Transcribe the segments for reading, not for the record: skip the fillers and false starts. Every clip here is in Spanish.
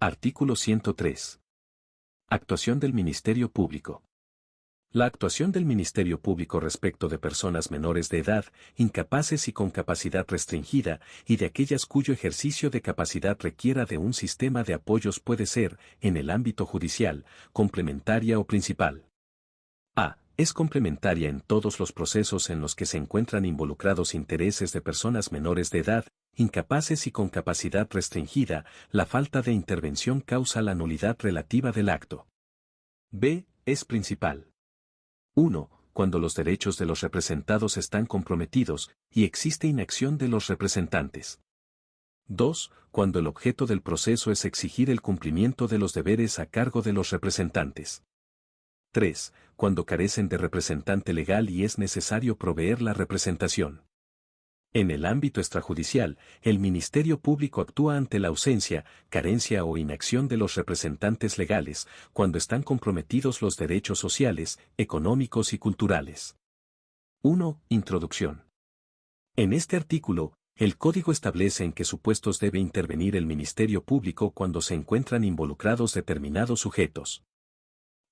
Artículo 103. Actuación del Ministerio Público. La actuación del Ministerio Público respecto de personas menores de edad, incapaces y con capacidad restringida, y de aquellas cuyo ejercicio de capacidad requiera de un sistema de apoyos puede ser, en el ámbito judicial, complementaria o principal. A. Es complementaria en todos los procesos en los que se encuentran involucrados intereses de personas menores de edad, incapaces y con capacidad restringida, la falta de intervención causa la nulidad relativa del acto. B. Es principal. 1. Cuando los derechos de los representados están comprometidos, y existe inacción de los representantes. 2. Cuando el objeto del proceso es exigir el cumplimiento de los deberes a cargo de los representantes. 3. Cuando carecen de representante legal y es necesario proveer la representación. En el ámbito extrajudicial, el Ministerio Público actúa ante la ausencia, carencia o inacción de los representantes legales, cuando están comprometidos los derechos sociales, económicos y culturales. 1. Introducción. En este artículo, el Código establece en qué supuestos debe intervenir el Ministerio Público cuando se encuentran involucrados determinados sujetos.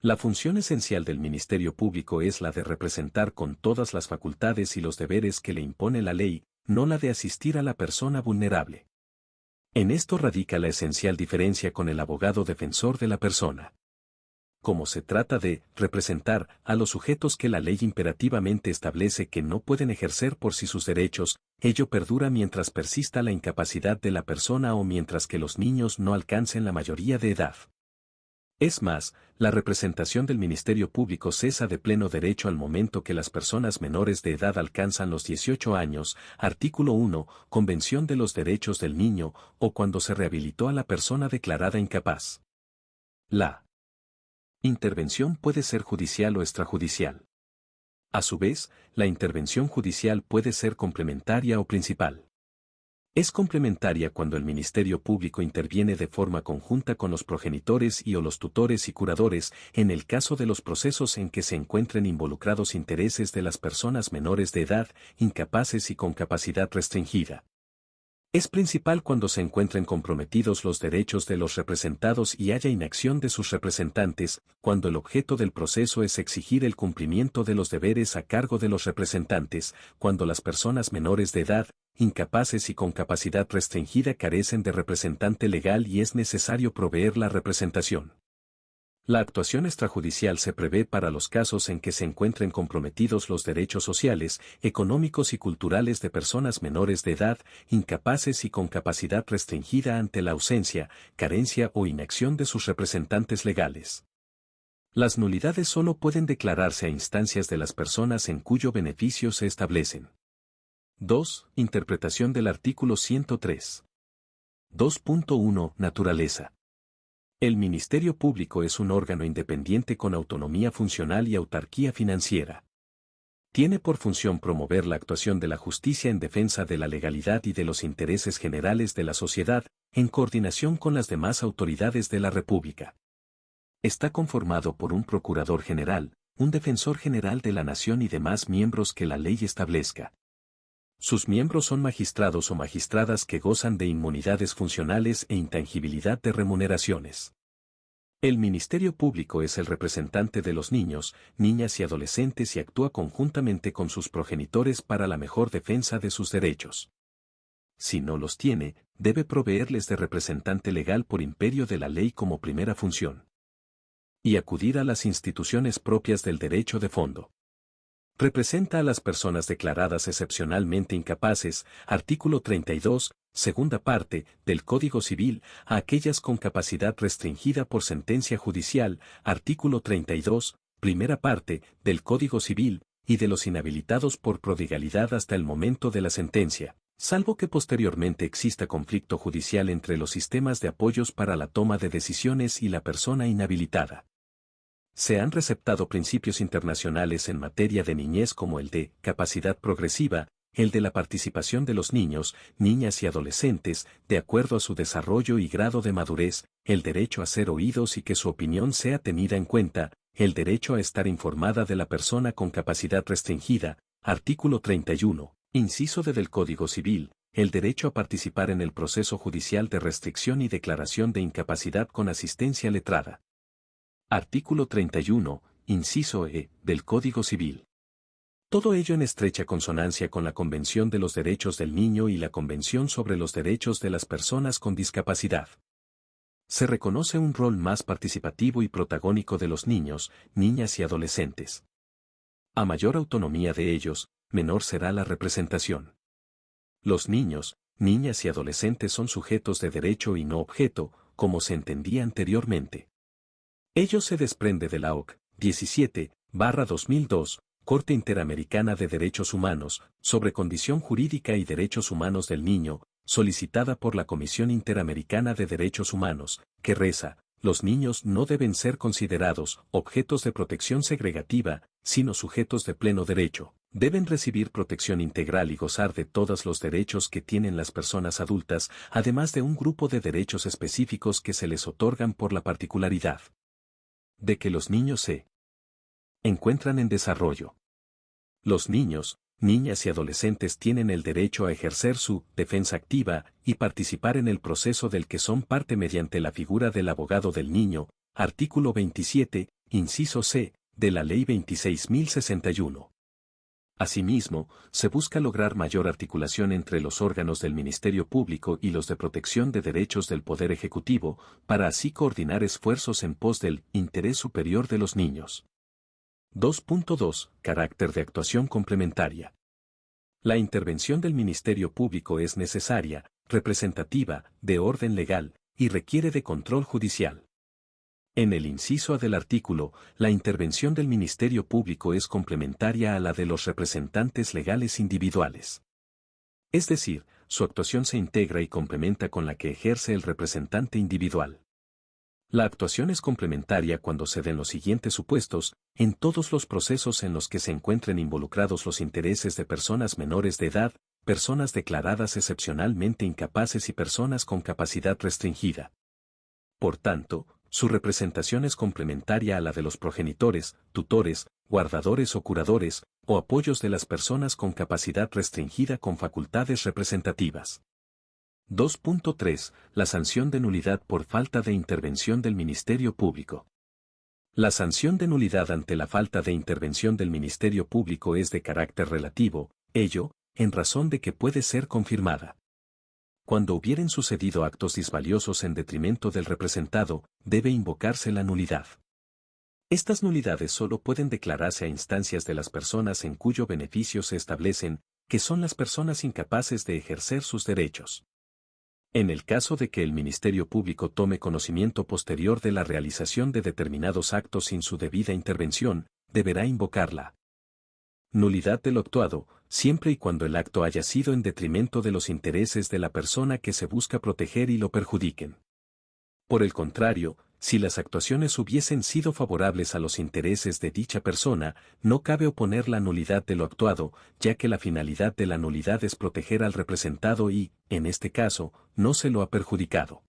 La función esencial del Ministerio Público es la de representar con todas las facultades y los deberes que le impone la ley, no la de asistir a la persona vulnerable. En esto radica la esencial diferencia con el abogado defensor de la persona. Como se trata de representar a los sujetos que la ley imperativamente establece que no pueden ejercer por sí sus derechos, ello perdura mientras persista la incapacidad de la persona o mientras que los niños no alcancen la mayoría de edad. Es más, la representación del Ministerio Público cesa de pleno derecho al momento que las personas menores de edad alcanzan los 18 años, artículo 1, Convención de los Derechos del Niño, o cuando se rehabilitó a la persona declarada incapaz. La intervención puede ser judicial o extrajudicial. A su vez, la intervención judicial puede ser complementaria o principal. Es complementaria cuando el Ministerio Público interviene de forma conjunta con los progenitores y o los tutores y curadores en el caso de los procesos en que se encuentren involucrados intereses de las personas menores de edad, incapaces y con capacidad restringida. Es principal cuando se encuentren comprometidos los derechos de los representados y haya inacción de sus representantes, cuando el objeto del proceso es exigir el cumplimiento de los deberes a cargo de los representantes, cuando las personas menores de edad, incapaces y con capacidad restringida carecen de representante legal y es necesario proveer la representación. La actuación extrajudicial se prevé para los casos en que se encuentren comprometidos los derechos sociales, económicos y culturales de personas menores de edad, incapaces y con capacidad restringida ante la ausencia, carencia o inacción de sus representantes legales. Las nulidades solo pueden declararse a instancias de las personas en cuyo beneficio se establecen. 2. Interpretación del artículo 103. 2.1. Naturaleza. El Ministerio Público es un órgano independiente con autonomía funcional y autarquía financiera. Tiene por función promover la actuación de la justicia en defensa de la legalidad y de los intereses generales de la sociedad, en coordinación con las demás autoridades de la República. Está conformado por un Procurador General, un Defensor General de la Nación y demás miembros que la ley establezca. Sus miembros son magistrados o magistradas que gozan de inmunidades funcionales e intangibilidad de remuneraciones. El Ministerio Público es el representante de los niños, niñas y adolescentes y actúa conjuntamente con sus progenitores para la mejor defensa de sus derechos. Si no los tiene, debe proveerles de representante legal por imperio de la ley como primera función. Y acudir a las instituciones propias del derecho de fondo. Representa a las personas declaradas excepcionalmente incapaces, artículo 32, segunda parte, del Código Civil, a aquellas con capacidad restringida por sentencia judicial, artículo 32, primera parte, del Código Civil, y de los inhabilitados por prodigalidad hasta el momento de la sentencia, salvo que posteriormente exista conflicto judicial entre los sistemas de apoyos para la toma de decisiones y la persona inhabilitada. Se han receptado principios internacionales en materia de niñez como el de capacidad progresiva, el de la participación de los niños, niñas y adolescentes, de acuerdo a su desarrollo y grado de madurez, el derecho a ser oídos y que su opinión sea tenida en cuenta, el derecho a estar informada de la persona con capacidad restringida, artículo 31, inciso D del Código Civil, el derecho a participar en el proceso judicial de restricción y declaración de incapacidad con asistencia letrada. Artículo 31, inciso E, del Código Civil. Todo ello en estrecha consonancia con la Convención de los Derechos del Niño y la Convención sobre los Derechos de las Personas con Discapacidad. Se reconoce un rol más participativo y protagónico de los niños, niñas y adolescentes. A mayor autonomía de ellos, menor será la representación. Los niños, niñas y adolescentes son sujetos de derecho y no objeto, como se entendía anteriormente. Ello se desprende de la OC. 17/2002, Corte Interamericana de Derechos Humanos, sobre Condición Jurídica y Derechos Humanos del Niño, solicitada por la Comisión Interamericana de Derechos Humanos, que reza: los niños no deben ser considerados objetos de protección segregativa, sino sujetos de pleno derecho. Deben recibir protección integral y gozar de todos los derechos que tienen las personas adultas, además de un grupo de derechos específicos que se les otorgan por la particularidad de que los niños se encuentran en desarrollo. Los niños, niñas y adolescentes tienen el derecho a ejercer su defensa activa y participar en el proceso del que son parte mediante la figura del abogado del niño, artículo 27, inciso C, de la Ley 26.061. Asimismo, se busca lograr mayor articulación entre los órganos del Ministerio Público y los de protección de derechos del Poder Ejecutivo, para así coordinar esfuerzos en pos del interés superior de los niños. 2.2. Carácter de actuación complementaria. La intervención del Ministerio Público es necesaria, representativa, de orden legal, y requiere de control judicial. En el inciso A del artículo, la intervención del Ministerio Público es complementaria a la de los representantes legales individuales. Es decir, su actuación se integra y complementa con la que ejerce el representante individual. La actuación es complementaria cuando se den los siguientes supuestos: en todos los procesos en los que se encuentren involucrados los intereses de personas menores de edad, personas declaradas excepcionalmente incapaces y personas con capacidad restringida. Por tanto, su representación es complementaria a la de los progenitores, tutores, guardadores o curadores, o apoyos de las personas con capacidad restringida con facultades representativas. 2.3. La sanción de nulidad por falta de intervención del Ministerio Público. La sanción de nulidad ante la falta de intervención del Ministerio Público es de carácter relativo, ello, en razón de que puede ser confirmada. Cuando hubieren sucedido actos disvaliosos en detrimento del representado, debe invocarse la nulidad. Estas nulidades solo pueden declararse a instancias de las personas en cuyo beneficio se establecen, que son las personas incapaces de ejercer sus derechos. En el caso de que el Ministerio Público tome conocimiento posterior de la realización de determinados actos sin su debida intervención, deberá invocarla nulidad del actuado, siempre y cuando el acto haya sido en detrimento de los intereses de la persona que se busca proteger y lo perjudiquen. Por el contrario, si las actuaciones hubiesen sido favorables a los intereses de dicha persona, no cabe oponer la nulidad de lo actuado, ya que la finalidad de la nulidad es proteger al representado y, en este caso, no se lo ha perjudicado.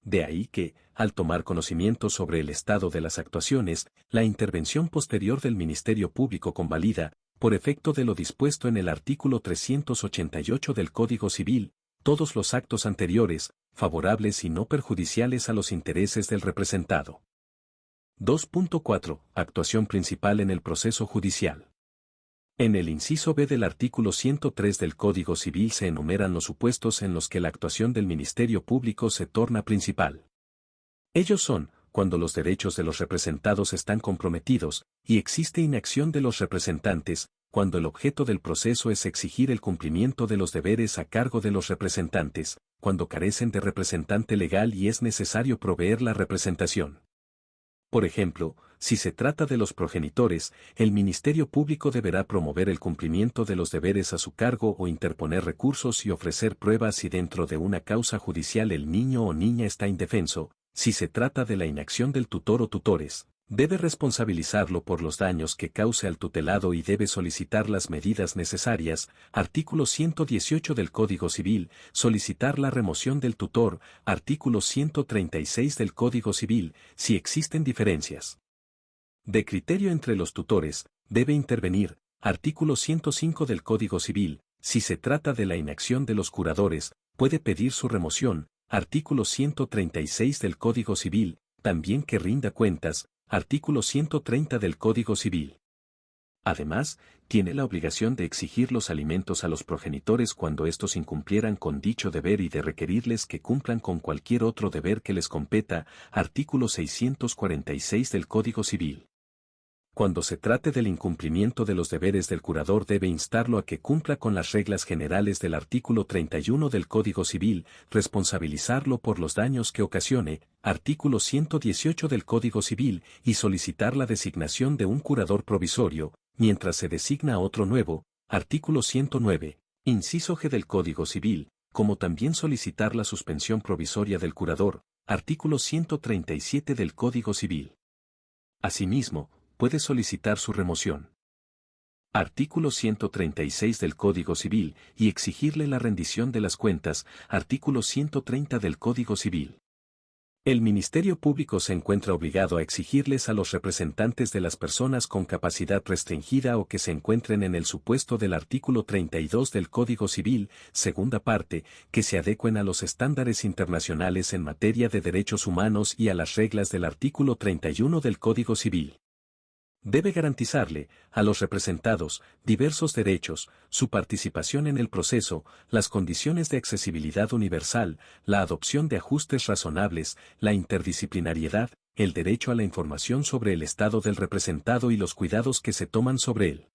De ahí que, al tomar conocimiento sobre el estado de las actuaciones, la intervención posterior del Ministerio Público convalida, por efecto de lo dispuesto en el artículo 388 del Código Civil, todos los actos anteriores, favorables y no perjudiciales a los intereses del representado. 2.4. Actuación principal en el proceso judicial. En el inciso B del artículo 103 del Código Civil se enumeran los supuestos en los que la actuación del Ministerio Público se torna principal. Ellos son, cuando los derechos de los representados están comprometidos, y existe inacción de los representantes, cuando el objeto del proceso es exigir el cumplimiento de los deberes a cargo de los representantes, cuando carecen de representante legal y es necesario proveer la representación. Por ejemplo, si se trata de los progenitores, el Ministerio Público deberá promover el cumplimiento de los deberes a su cargo o interponer recursos y ofrecer pruebas si dentro de una causa judicial el niño o niña está indefenso. Si se trata de la inacción del tutor o tutores, debe responsabilizarlo por los daños que cause al tutelado y debe solicitar las medidas necesarias. Artículo 118 del Código Civil, solicitar la remoción del tutor. Artículo 136 del Código Civil, si existen diferencias de criterio entre los tutores, debe intervenir. Artículo 105 del Código Civil, Si se trata de la inacción de los curadores, puede pedir su remoción, artículo 136 del Código Civil, también que rinda cuentas, artículo 130 del Código Civil. Además, tiene la obligación de exigir los alimentos a los progenitores cuando éstos incumplieran con dicho deber y de requerirles que cumplan con cualquier otro deber que les competa, artículo 646 del Código Civil. Cuando se trate del incumplimiento de los deberes del curador debe instarlo a que cumpla con las reglas generales del artículo 31 del Código Civil, responsabilizarlo por los daños que ocasione, artículo 118 del Código Civil, y solicitar la designación de un curador provisorio, mientras se designa otro nuevo, artículo 109, inciso G del Código Civil, como también solicitar la suspensión provisoria del curador, artículo 137 del Código Civil. Asimismo, puede solicitar su remoción. Artículo 136 del Código Civil, y exigirle la rendición de las cuentas, artículo 130 del Código Civil. El Ministerio Público se encuentra obligado a exigirles a los representantes de las personas con capacidad restringida o que se encuentren en el supuesto del artículo 32 del Código Civil, segunda parte, que se adecuen a los estándares internacionales en materia de derechos humanos y a las reglas del artículo 31 del Código Civil. Debe garantizarle, a los representados, diversos derechos, su participación en el proceso, las condiciones de accesibilidad universal, la adopción de ajustes razonables, la interdisciplinariedad, el derecho a la información sobre el estado del representado y los cuidados que se toman sobre él.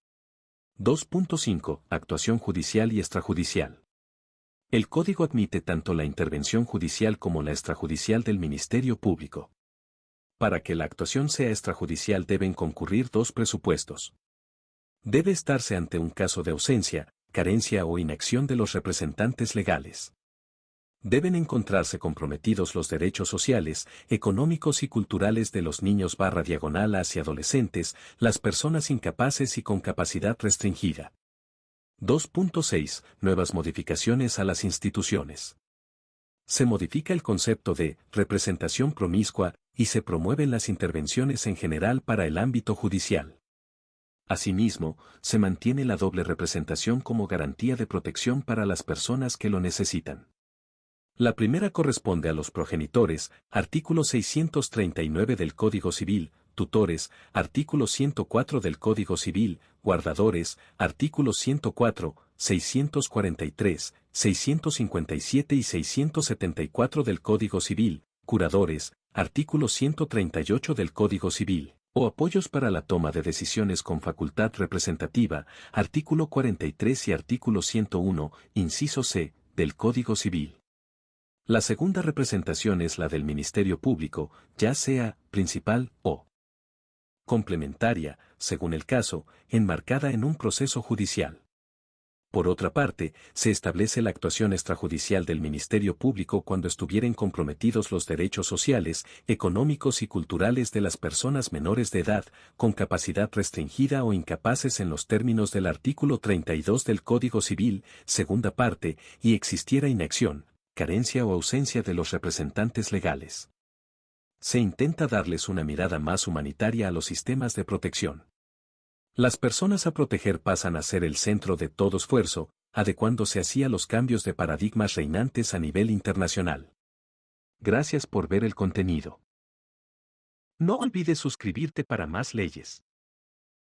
2.5. Actuación judicial y extrajudicial. El Código admite tanto la intervención judicial como la extrajudicial del Ministerio Público. Para que la actuación sea extrajudicial deben concurrir dos presupuestos. Debe estarse ante un caso de ausencia, carencia o inacción de los representantes legales. Deben encontrarse comprometidos los derechos sociales, económicos y culturales de los niños /diagonal hacia adolescentes, las personas incapaces y con capacidad restringida. 2.6. Nuevas modificaciones a las instituciones. Se modifica el concepto de representación promiscua y se promueven las intervenciones en general para el ámbito judicial. Asimismo, se mantiene la doble representación como garantía de protección para las personas que lo necesitan. La primera corresponde a los progenitores, artículo 639 del Código Civil, tutores, artículo 104 del Código Civil, guardadores, artículos 104, 643, 657 y 674 del Código Civil, curadores, artículo 138 del Código Civil, o apoyos para la toma de decisiones con facultad representativa, artículo 43 y artículo 101, inciso C, del Código Civil. La segunda representación es la del Ministerio Público, ya sea principal o complementaria, según el caso, enmarcada en un proceso judicial. Por otra parte, se establece la actuación extrajudicial del Ministerio Público cuando estuvieren comprometidos los derechos sociales, económicos y culturales de las personas menores de edad, con capacidad restringida o incapaces en los términos del artículo 32 del Código Civil, segunda parte, y existiera inacción, carencia o ausencia de los representantes legales. Se intenta darles una mirada más humanitaria a los sistemas de protección. Las personas a proteger pasan a ser el centro de todo esfuerzo, adecuándose así a los cambios de paradigmas reinantes a nivel internacional. Gracias por ver el contenido. No olvides suscribirte para más leyes.